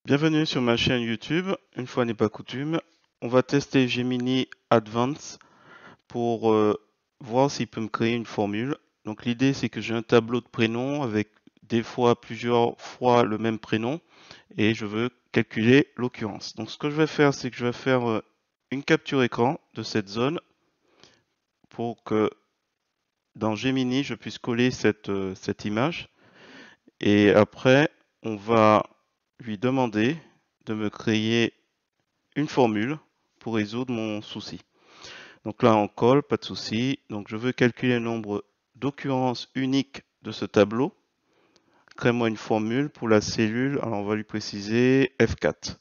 Bienvenue sur ma chaîne YouTube. Une fois n'est pas coutume, on va tester Gemini Advanced pour voir s'il peut me créer une formule. Donc l'idée c'est que j'ai un tableau de prénoms avec des fois plusieurs fois le même prénom et je veux calculer l'occurrence. Donc ce que je vais faire, c'est que je vais faire une capture écran de cette zone pour que dans Gemini je puisse coller cette image. Et après, on va lui demander de me créer une formule pour résoudre mon souci. Donc là, on colle, pas de souci. Donc je veux calculer le nombre d'occurrences uniques de ce tableau. Crée-moi une formule pour la cellule. Alors on va lui préciser F4.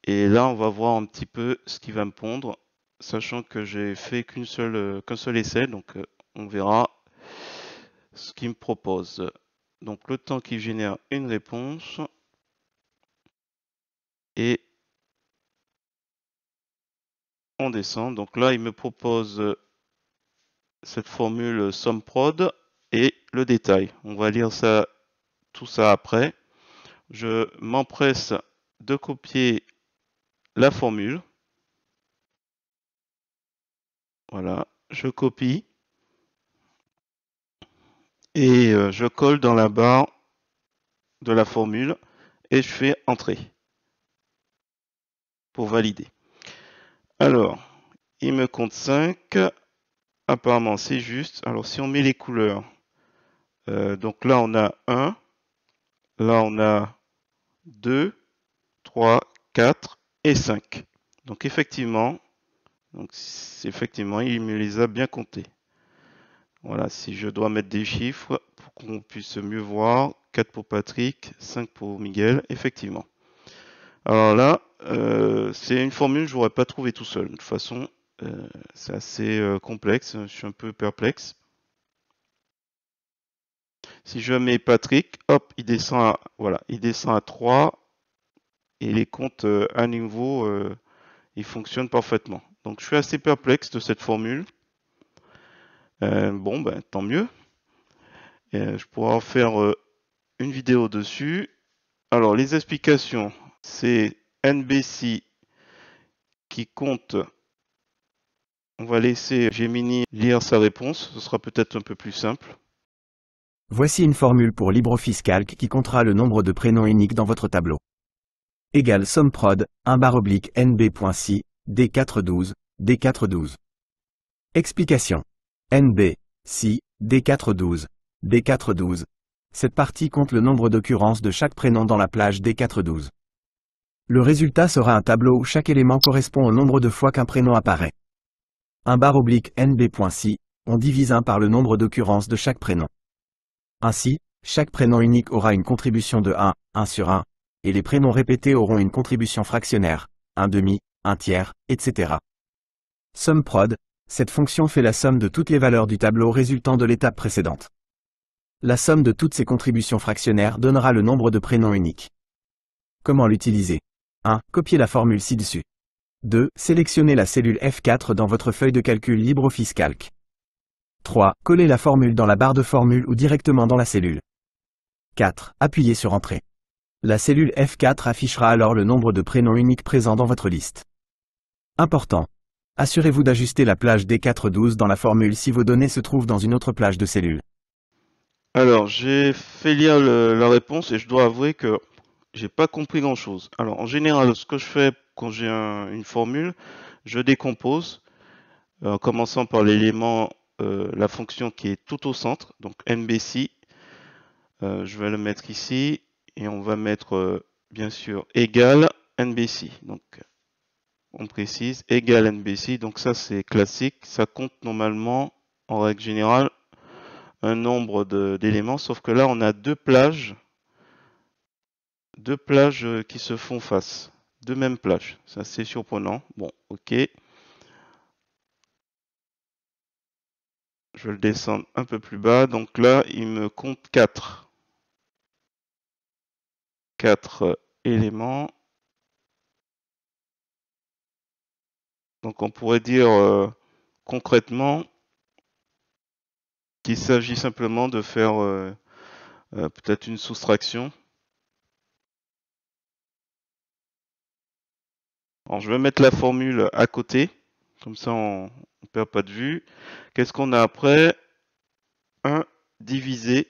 Et là, on va voir un petit peu ce qui va me pondre, sachant que j'ai fait qu'un seul essai. Donc on verra ce qu'il me propose. Donc le temps qu'il génère une réponse. Et on descend. Donc là, il me propose cette formule SUMPROD et le détail. On va lire ça, tout ça après. Je m'empresse de copier la formule. Voilà, je copie et je colle dans la barre de la formule et je fais entrer pour valider. Alors, il me compte 5. Apparemment, c'est juste. Alors, si on met les couleurs, donc là, on a 1. Là, on a 2, 3, 4 et 5. Donc, effectivement, il me les a bien comptés. Voilà, si je dois mettre des chiffres pour qu'on puisse mieux voir, 4 pour Patrick, 5 pour Miguel, effectivement. Alors là, c'est une formule que je n'aurais pas trouvé tout seul. De toute façon, c'est assez complexe, je suis un peu perplexe. Si je mets Patrick, hop, il descend à 3 et les comptes à nouveau, ils fonctionnent parfaitement. Donc je suis assez perplexe de cette formule. Bon, ben tant mieux. Je pourrais en faire une vidéo dessus. Alors, les explications, c'est NBC qui compte. On va laisser Gemini lire sa réponse. Ce sera peut-être un peu plus simple. Voici une formule pour LibreOffice Calc qui comptera le nombre de prénoms uniques dans votre tableau. Égale SUMPROD, _nb.si, D412, D412. Explication. NB, si, D412, D412. Cette partie compte le nombre d'occurrences de chaque prénom dans la plage D412. Le résultat sera un tableau où chaque élément correspond au nombre de fois qu'un prénom apparaît. _nb.si, on divise 1 par le nombre d'occurrences de chaque prénom. Ainsi, chaque prénom unique aura une contribution de 1 sur 1, et les prénoms répétés auront une contribution fractionnaire, 1 demi, 1 tiers, etc. SUMPROD, cette fonction fait la somme de toutes les valeurs du tableau résultant de l'étape précédente. La somme de toutes ces contributions fractionnaires donnera le nombre de prénoms uniques. Comment l'utiliser? 1. Copier la formule ci-dessus. 2. Sélectionnez la cellule F4 dans votre feuille de calcul LibreOffice Calc. 3. Coller la formule dans la barre de formule ou directement dans la cellule. 4. Appuyez sur Entrée. La cellule F4 affichera alors le nombre de prénoms uniques présents dans votre liste. Important. Assurez-vous d'ajuster la plage D412 dans la formule si vos données se trouvent dans une autre plage de cellule. Alors, j'ai fait lire la réponse et je dois avouer que j'ai pas compris grand-chose. Alors, en général, ce que je fais quand j'ai une formule, je décompose, en commençant par l'élément, la fonction qui est tout au centre, donc NBC. Je vais le mettre ici et on va mettre bien sûr égal NBC. Donc on précise égal NBC. Donc ça c'est classique. Ça compte normalement en règle générale un nombre d'éléments. Sauf que là on a deux plages qui se font face. Deux mêmes plages. C'est assez surprenant. Bon, ok. Je vais le descendre un peu plus bas. Donc là il me compte 4. 4 éléments. Donc on pourrait dire concrètement qu'il s'agit simplement de faire peut-être une soustraction. Alors, je vais mettre la formule à côté, comme ça on ne perd pas de vue. Qu'est-ce qu'on a après? 1 divisé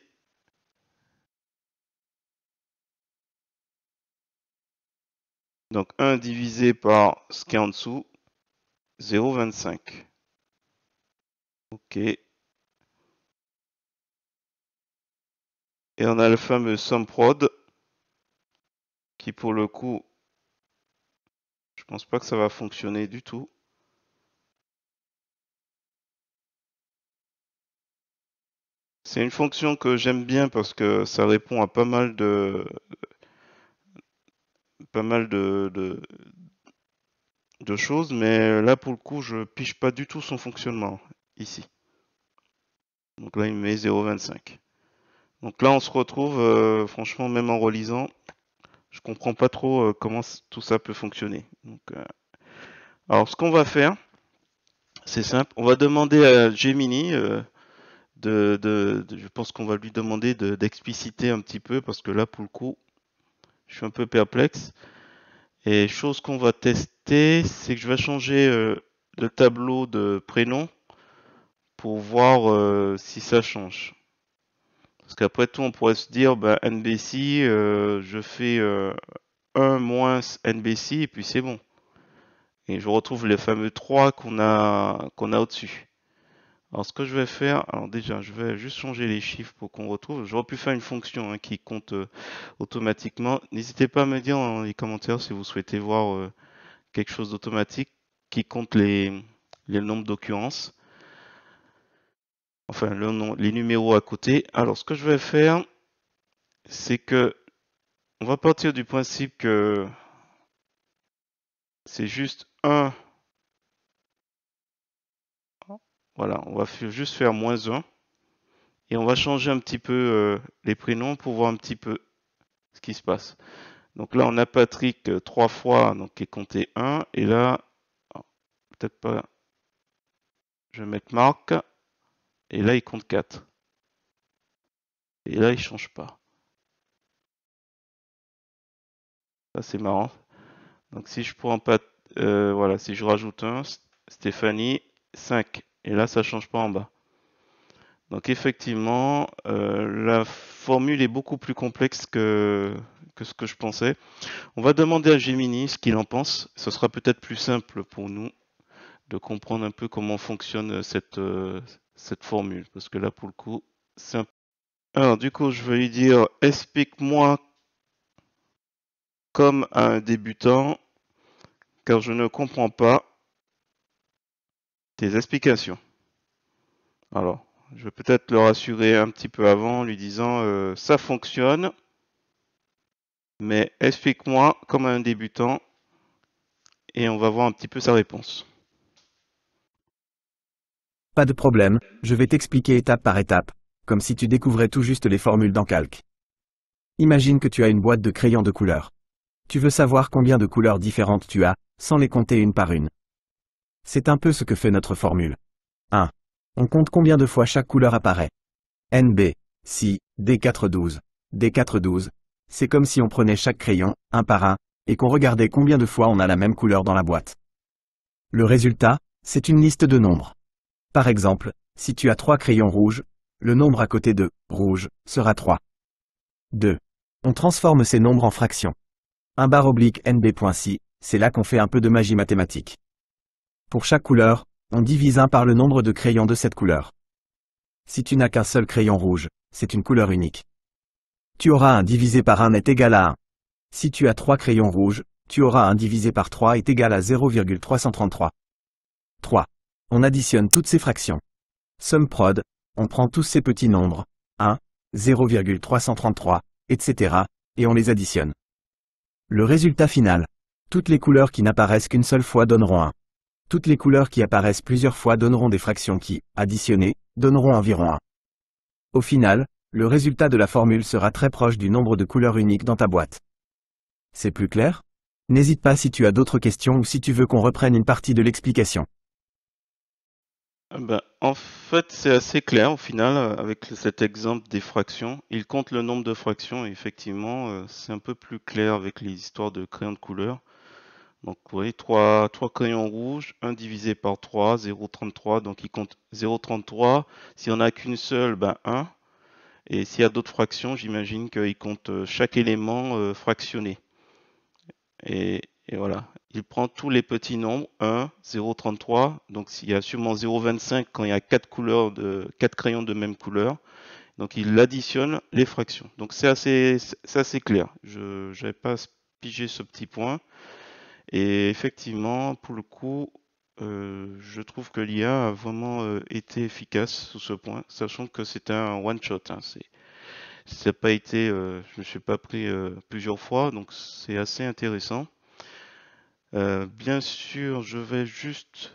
donc 1 divisé par ce qui est en dessous, 0,25. Ok. Et on a le fameux SUMPROD qui pour le coup, je pense pas que ça va fonctionner du tout. C'est une fonction que j'aime bien parce que ça répond à pas mal de choses, mais là pour le coup, je pige pas du tout son fonctionnement ici. Donc là, il me met 0,25. Donc là, on se retrouve, franchement, même en relisant, je comprends pas trop comment tout ça peut fonctionner. Donc, alors, ce qu'on va faire, c'est simple. On va demander à Gemini je pense qu'on va lui demander d'expliciter un petit peu parce que là, pour le coup, je suis un peu perplexe. Et chose qu'on va tester, c'est que je vais changer le tableau de prénom pour voir si ça change. Parce qu'après tout, on pourrait se dire, bah, NBC, je fais 1 moins NBC et puis c'est bon. Et je retrouve les fameux 3 qu'on a au-dessus. Alors ce que je vais faire, alors déjà, je vais juste changer les chiffres pour qu'on retrouve. J'aurais pu faire une fonction qui compte automatiquement. N'hésitez pas à me dire dans les commentaires si vous souhaitez voir quelque chose d'automatique qui compte les nombres d'occurrences. Enfin, les numéros à côté. Alors, ce que je vais faire, c'est que on va partir du principe que c'est juste 1. Voilà, on va juste faire moins 1. Et on va changer un petit peu les prénoms pour voir un petit peu ce qui se passe. Donc là, on a Patrick 3 fois, donc qui est compté 1. Et là, peut-être pas, je vais mettre Marc. Et là, il compte 4. Et là, il change pas. Ça, c'est marrant. Donc si je prends pas, voilà, si je rajoute 1, Stéphanie, 5. Et là, ça change pas en bas. Donc effectivement, la formule est beaucoup plus complexe que ce que je pensais. On va demander à Gemini ce qu'il en pense. Ce sera peut-être plus simple pour nous de comprendre un peu comment fonctionne cette formule. Parce que là, pour le coup, c'est un... Alors du coup, je vais lui dire, explique-moi comme un débutant, car je ne comprends pas tes explications. Alors, je vais peut-être le rassurer un petit peu avant, en lui disant ça fonctionne, mais explique-moi comme un débutant et on va voir un petit peu sa réponse. Pas de problème, je vais t'expliquer étape par étape, comme si tu découvrais tout juste les formules d'encalque. Imagine que tu as une boîte de crayons de couleur. Tu veux savoir combien de couleurs différentes tu as, sans les compter une par une. C'est un peu ce que fait notre formule. 1. On compte combien de fois chaque couleur apparaît. NB, si, D412, D412. C'est comme si on prenait chaque crayon, un par un, et qu'on regardait combien de fois on a la même couleur dans la boîte. Le résultat, c'est une liste de nombres. Par exemple, si tu as 3 crayons rouges, le nombre à côté de « rouge » sera 3. 2. On transforme ces nombres en fractions. 1 barre oblique NB.si, c'est là qu'on fait un peu de magie mathématique. Pour chaque couleur, on divise 1 par le nombre de crayons de cette couleur. Si tu n'as qu'un seul crayon rouge, c'est une couleur unique. Tu auras 1 divisé par 1 est égal à 1. Si tu as 3 crayons rouges, tu auras 1 divisé par 3 est égal à 0,333. 3. On additionne toutes ces fractions. SUMPROD, on prend tous ces petits nombres, 1, 0,333, etc., et on les additionne. Le résultat final. Toutes les couleurs qui n'apparaissent qu'une seule fois donneront 1. Toutes les couleurs qui apparaissent plusieurs fois donneront des fractions qui, additionnées, donneront environ 1. Au final, le résultat de la formule sera très proche du nombre de couleurs uniques dans ta boîte. C'est plus clair? N'hésite pas si tu as d'autres questions ou si tu veux qu'on reprenne une partie de l'explication. Ben, en fait, c'est assez clair au final avec cet exemple des fractions. Il compte le nombre de fractions et effectivement, c'est un peu plus clair avec les histoires de crayons de couleur. Donc vous voyez, 3 crayons rouges, 1 divisé par 3, 0,33. Donc il compte 0,33. S'il n'y en a qu'une seule, ben 1. Et s'il y a d'autres fractions, j'imagine qu'il compte chaque élément fractionné. Et voilà, il prend tous les petits nombres, 1, 0,33. Donc s'il y a sûrement 0,25 quand il y a 4 crayons de même couleur. Donc il additionne les fractions. Donc c'est assez clair. Je n'avais pas pigé ce petit point. Et effectivement, pour le coup, je trouve que l'IA a vraiment été efficace sur ce point, sachant que c'était un one shot. Hein. Ça n'a pas été, je me suis pas pris plusieurs fois, donc c'est assez intéressant. Bien sûr, je vais juste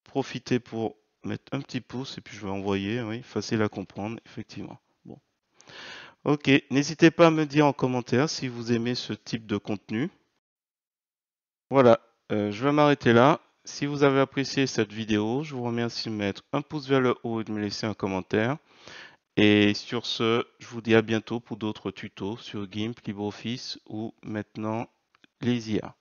profiter pour mettre un petit pouce et puis je vais envoyer. Oui, facile à comprendre, effectivement. Bon, ok. N'hésitez pas à me dire en commentaire si vous aimez ce type de contenu. Voilà, je vais m'arrêter là. Si vous avez apprécié cette vidéo, je vous remercie de mettre un pouce vers le haut et de me laisser un commentaire. Et sur ce, je vous dis à bientôt pour d'autres tutos sur GIMP, LibreOffice ou maintenant les IA.